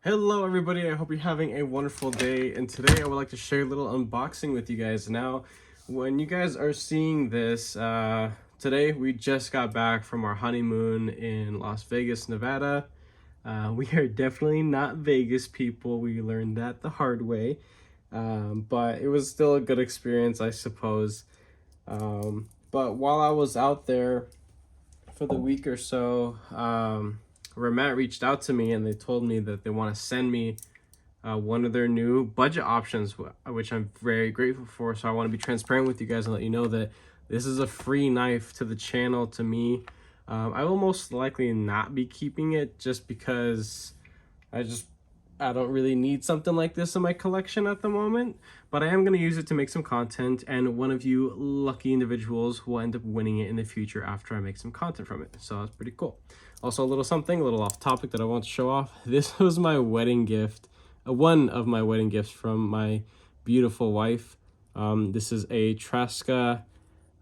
Hello everybody, I hope you're having a wonderful day, and today I would like to share a little unboxing with you guys. Now, when you guys are seeing this, today we just got back from our honeymoon in Las Vegas, Nevada. We are definitely not Vegas people, we learned that the hard way, but it was still a good experience, I suppose. But while I was out there for the week or so, Ramat reached out to me and they told me that they want to send me one of their new budget options, which I'm very grateful for. So I want to be transparent with you guys and let you know that this is a free knife to the channel, to me. I will most likely not be keeping it just because I don't really need something like this in my collection at the moment, but I am going to use it to make some content, and one of you lucky individuals will end up winning it in the future after I make some content from it. So that's pretty cool. Also, a little off topic that I want to show off. This was my wedding gift, one of my wedding gifts from my beautiful wife. This is a Traska,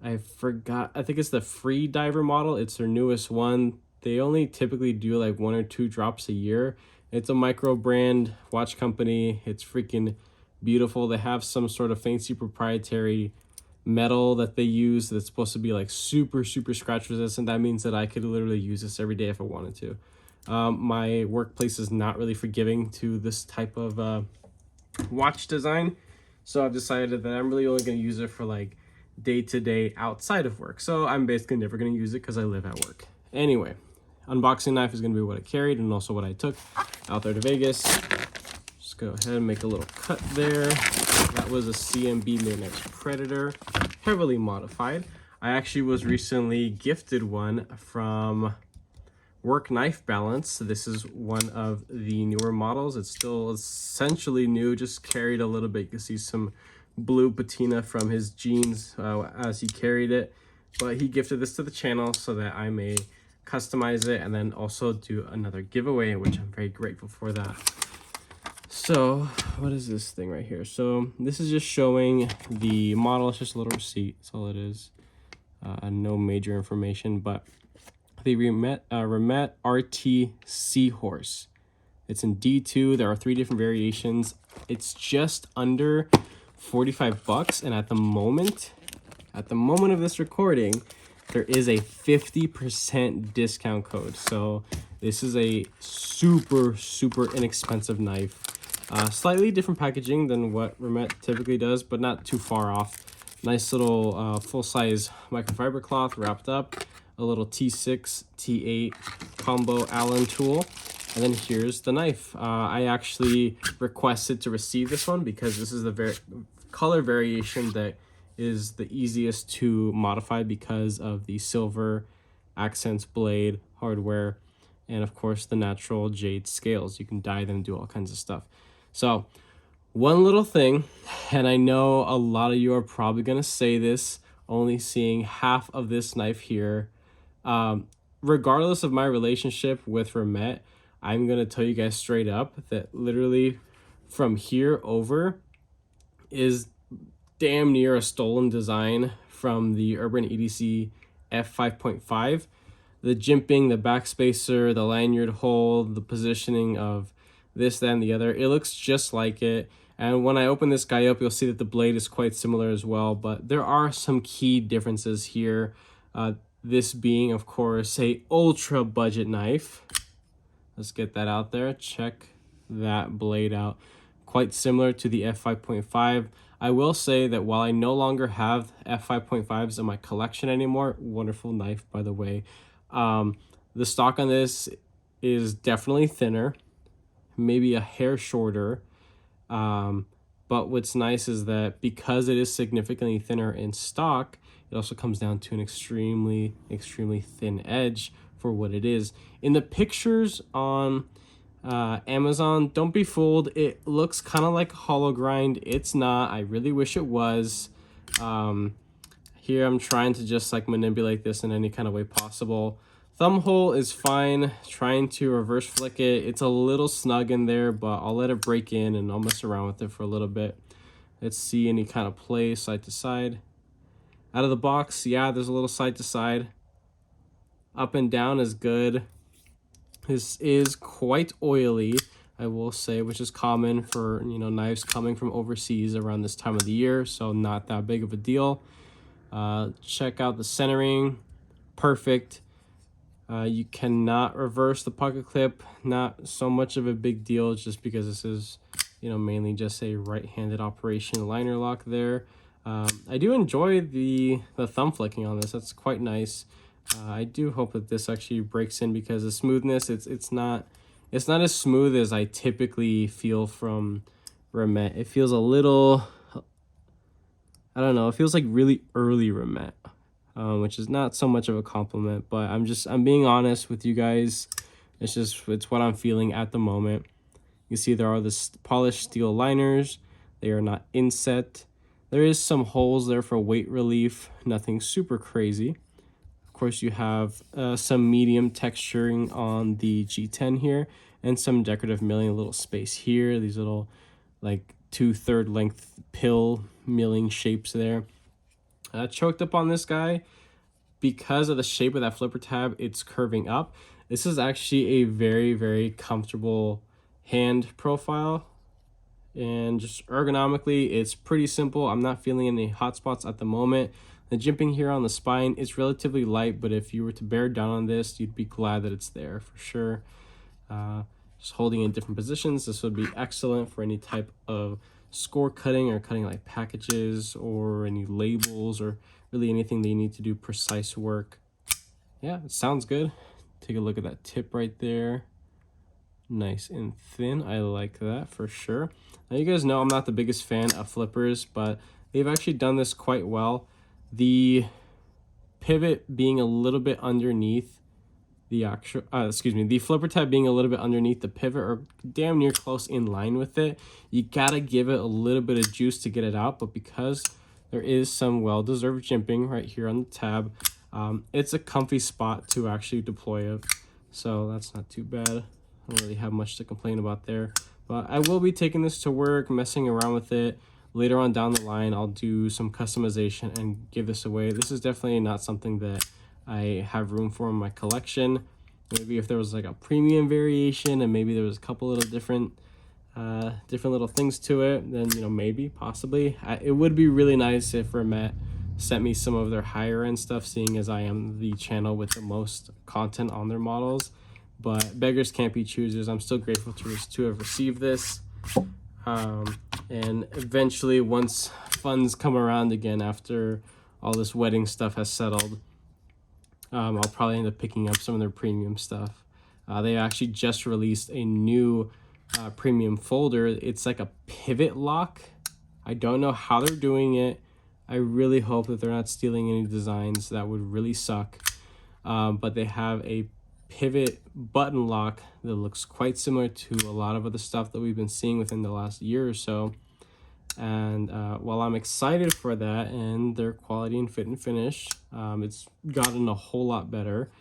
I think it's the Free Diver model. It's their newest one. They only typically do like 1 or 2 drops a year. It's a micro brand watch company. It's freaking beautiful. They have some sort of fancy proprietary metal that they use that's supposed to be like super scratch resistant. That means that I could literally use this every day if I wanted to. My workplace is not really forgiving to this type of watch design, so I've decided that I'm really only going to use it for like day-to-day outside of work. So I'm basically never going to use it because I live at work. Anyway, unboxing knife is going to be what I carried and also what I took out there to Vegas. Just go ahead and make a little cut there. That was a CMB Mid-X Predator, heavily modified. I actually was recently gifted one from Work Knife Balance. This is one of the newer models. It's still essentially new, just carried a little bit. You can see some blue patina from his jeans as he carried it, but he gifted this to the channel so that I may customize it and then also do another giveaway, which I'm very grateful for that. So what is this thing right here? So this is just showing the model. It's just a little receipt, that's all it is. No major information, but the Ramet RT Seahorse. It's in D2. There are 3 different variations. It's just under 45 bucks, and at the moment of this recording, there is a 50% discount code. So this is a super inexpensive knife. Slightly different packaging than what Ramet typically does, but not too far off. Nice little full-size microfiber cloth wrapped up, a little T6 T8 combo Allen tool, and then here's the knife. I actually requested to receive this one because this is the color variation that is the easiest to modify because of the silver accents blade hardware, and of course the natural jade scales. You can dye them and do all kinds of stuff. So one little thing, and I know a lot of you are probably going to say this, only seeing half of this knife here. Regardless of my relationship with Ramet, I'm going to tell you guys straight up that literally from here over is damn near a stolen design from the Urban EDC F5.5. The jimping, the backspacer, the lanyard hole, the positioning of this, that, and the other, it looks just like it. And when I open this guy up, you'll see that the blade is quite similar as well, but there are some key differences here. This being, of course, a ultra budget knife. Let's get that out there. Check that blade out. Quite similar to the F5.5. I will say that while I no longer have F5.5s in my collection anymore, wonderful knife, by the way, the stock on this is definitely thinner, maybe a hair shorter. But what's nice is that because it is significantly thinner in stock, it also comes down to an extremely thin edge for what it is. In the pictures on Amazon, don't be fooled. It looks kind of like a hollow grind. It's not. I really wish it was. Here I'm trying to just like manipulate this in any kind of way possible. Thumb hole is fine. Trying to reverse flick it. It's a little snug in there, but I'll let it break in and I'll mess around with it for a little bit. Let's see any kind of play side to side. Out of the box, yeah, there's a little side to side. Up and down is good. This is quite oily. I will say, which is common for, you know, knives coming from overseas around this time of the year, so not that big of a deal. Check out the centering, perfect. You cannot reverse the pocket clip, not so much of a big deal just because this is, you know, mainly just a right-handed operation. Liner lock there. I do enjoy the thumb flicking on this. That's quite nice. I do hope that this actually breaks in because the smoothness, it's not as smooth as I typically feel from Remet. It feels a little, I don't know, it feels like really early Remet, which is not so much of a compliment, but I'm being honest with you guys. It's what I'm feeling at the moment. You see there are the polished steel liners. They are not inset. There is some holes there for weight relief, nothing super crazy. Of course, you have some medium texturing on the G10 here and some decorative milling, a little space here, these little like 2/3 length pill milling shapes there. Choked up on this guy because of the shape of that flipper tab, it's curving up. This is actually a very, very comfortable hand profile, and just ergonomically it's pretty simple. I'm not feeling any hot spots at the moment. The jimping here on the spine is relatively light, but if you were to bear down on this, you'd be glad that it's there for sure. Just holding in different positions, this would be excellent for any type of score cutting or cutting like packages or any labels or really anything that you need to do precise work. Yeah, it sounds good. Take a look at that tip right there. Nice and thin. I like that for sure. Now you guys know I'm not the biggest fan of flippers, but they've actually done this quite well. The pivot being a little bit underneath the actual, the flipper tab being a little bit underneath the pivot or damn near close in line with it. You gotta give it a little bit of juice to get it out, but because there is some well-deserved jimping right here on the tab, it's a comfy spot to actually deploy it. So that's not too bad. I don't really have much to complain about there. But I will be taking this to work, messing around with it. Later on down the line, I'll do some customization and give this away. This is definitely not something that I have room for in my collection. Maybe if there was like a premium variation and maybe there was a couple little different little things to it, then, you know, maybe, possibly. It would be really nice if Remet sent me some of their higher end stuff, seeing as I am the channel with the most content on their models. But beggars can't be choosers. I'm still grateful to have received this. And eventually, once funds come around again after all this wedding stuff has settled, I'll probably end up picking up some of their premium stuff. They actually just released a new premium folder. It's like a pivot lock. I don't know how they're doing it. I really hope that they're not stealing any designs. That would really suck. But they have a pivot button lock that looks quite similar to a lot of other stuff that we've been seeing within the last year or so. And while I'm excited for that and their quality and fit and finish, it's gotten a whole lot better.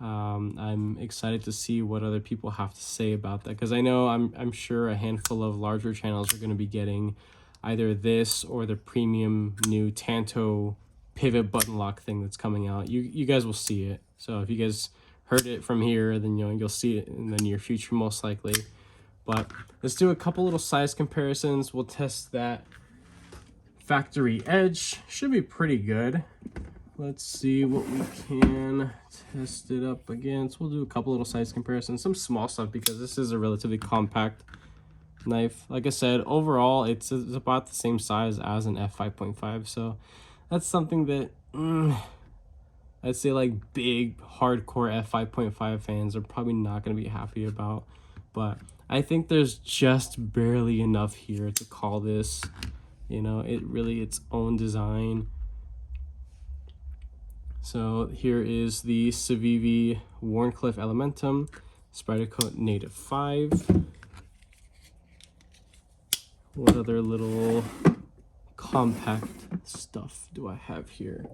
I'm excited to see what other people have to say about that, because I know I'm sure a handful of larger channels are going to be getting either this or the premium new Tanto pivot button lock thing that's coming out. You guys will see it. So if you guys heard it from here, then you'll see it in the near future most likely. But let's do a couple little size comparisons. We'll test that factory edge. Should be pretty good. Let's see what we can test it up against. We'll do a couple little size comparisons, some small stuff, because this is a relatively compact knife. Like I said, overall it's about the same size as an f5.5, so that's something that I'd say like big hardcore f5.5 fans are probably not going to be happy about. But I think there's just barely enough here to call this, you know, its own design. So here is the Civivi Wharncliffe Elementum Spyderco Native 5. What other little compact stuff do I have here?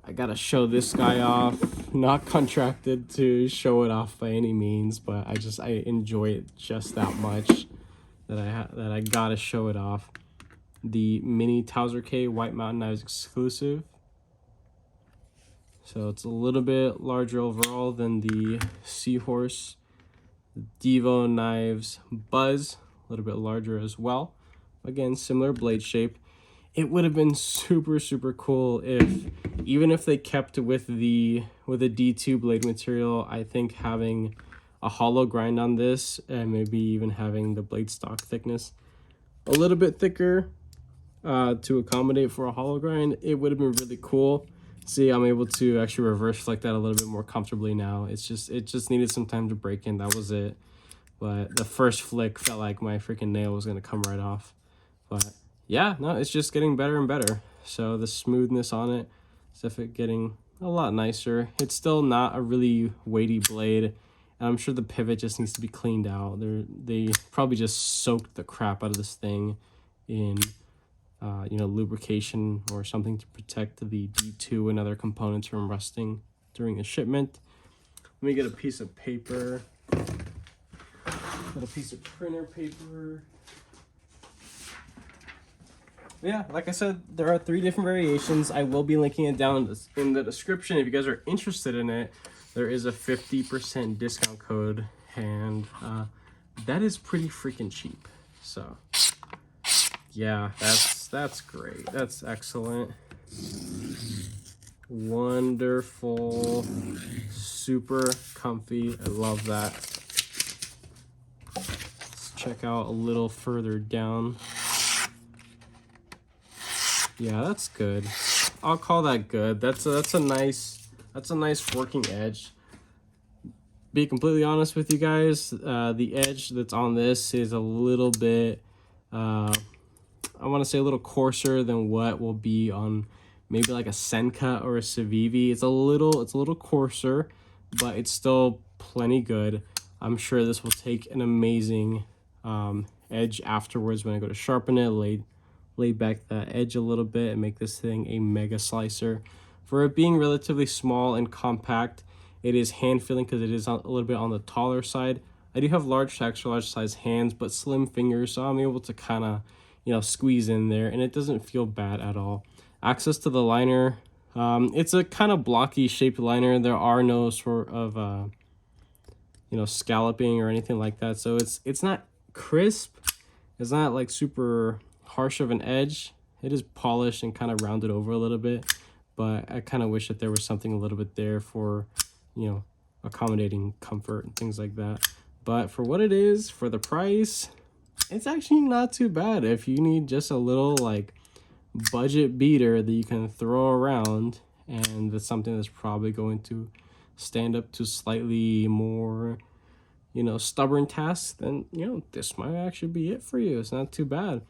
I gotta show this guy off. Not contracted to show it off by any means, but I enjoy it just that much that I gotta show it off. The Mini Towser K White Mountain Knives exclusive. So it's a little bit larger overall than the Seahorse Devo Knives Buzz, a little bit larger as well. Again, similar blade shape. It would have been super cool if, even if they kept with the D2 blade material, I think having a hollow grind on this, and maybe even having the blade stock thickness a little bit thicker to accommodate for a hollow grind, it would have been really cool. See, I'm able to actually reverse flick that a little bit more comfortably now. It just needed some time to break in. That was it. But the first flick felt like my freaking nail was gonna come right off. But yeah, no, it's just getting better and better. So the smoothness on it is definitely getting a lot nicer. It's still not a really weighty blade, and I'm sure the pivot just needs to be cleaned out. They probably just soaked the crap out of this thing in lubrication or something to protect the D2 and other components from rusting during the shipment. Let me get a piece of paper. Got a piece of printer paper. Yeah, like I said, there are 3 different variations. I will be linking it down in the description if you guys are interested in it. There is a 50% discount code, and that is pretty freaking cheap. So yeah, that's great. That's excellent. Wonderful. Super comfy. I love that. Let's check out a little further down. Yeah, that's good. I'll call that good. That's a nice working edge. Be completely honest with you guys, the edge that's on this is a little bit I want to say a little coarser than what will be on maybe like a Senka or a Civivi. It's a little coarser, but it's still plenty good. I'm sure this will take an amazing edge afterwards when I go to sharpen it, lay back that edge a little bit and make this thing a mega slicer. For it being relatively small and compact, it is hand feeling because it is a little bit on the taller side. I do have extra large size hands, but slim fingers, so I'm able to kind of, squeeze in there, and it doesn't feel bad at all. Access to the liner, it's a kind of blocky shaped liner. There are no sort of, scalloping or anything like that, so it's not crisp. It's not like super harsh of an edge. It is polished and kind of rounded over a little bit, but I kind of wish that there was something a little bit there for, accommodating comfort and things like that. But for what it is, for the price, it's actually not too bad. If you need just a little like budget beater that you can throw around, and that's something that's probably going to stand up to slightly more, stubborn tasks, then, this might actually be it for you. It's not too bad.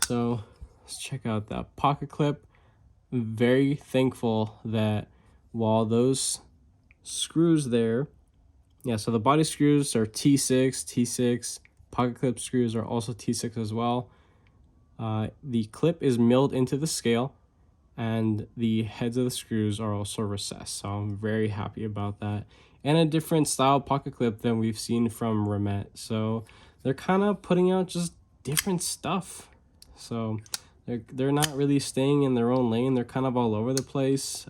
So let's check out that pocket clip. I'm very thankful that while those screws there, so the body screws are T6, pocket clip screws are also T6 as well. The clip is milled into the scale, and the heads of the screws are also recessed, so I'm very happy about that. And a different style pocket clip than we've seen from Remet, so they're kind of putting out just different stuff. So they're not really staying in their own lane. They're kind of all over the place.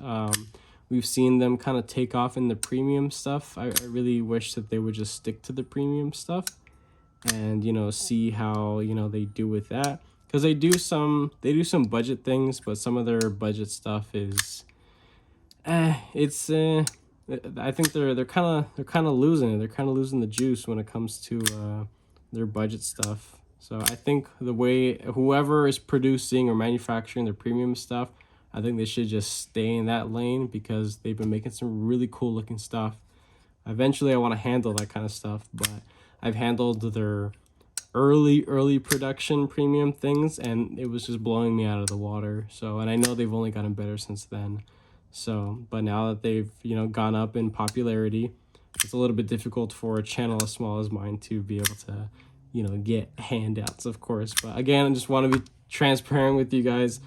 We've seen them kind of take off in the premium stuff. I really wish that they would just stick to the premium stuff and, see how, they do with that. Because they do some budget things, but some of their budget stuff is, I think they're kind of losing it. They're kind of losing the juice when it comes to their budget stuff. So I think the way whoever is producing or manufacturing their premium stuff, I think they should just stay in that lane because they've been making some really cool looking stuff. Eventually I want to handle that kind of stuff, but I've handled their early production premium things, and it was just blowing me out of the water. So, and I know they've only gotten better since then. So, but now that they've, gone up in popularity, it's a little bit difficult for a channel as small as mine to be able to, get handouts, of course. But again, I just want to be transparent with you guys.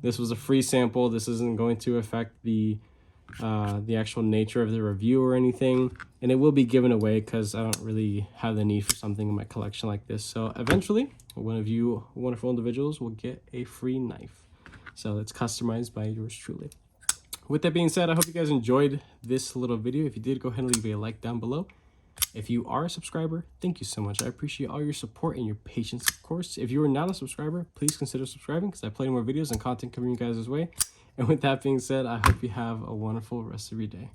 This was a free sample. This isn't going to affect the actual nature of the review or anything, and it will be given away because I don't really have the need for something in my collection like this. So eventually, one of you wonderful individuals will get a free knife. So it's customized by yours truly. With that being said, I hope you guys enjoyed this little video. If you did, go ahead and leave a like down below. If you are a subscriber, thank you so much. I appreciate all your support and your patience, of course. If you are not a subscriber, please consider subscribing because I play more videos and content coming you guys' way. And with that being said, I hope you have a wonderful rest of your day.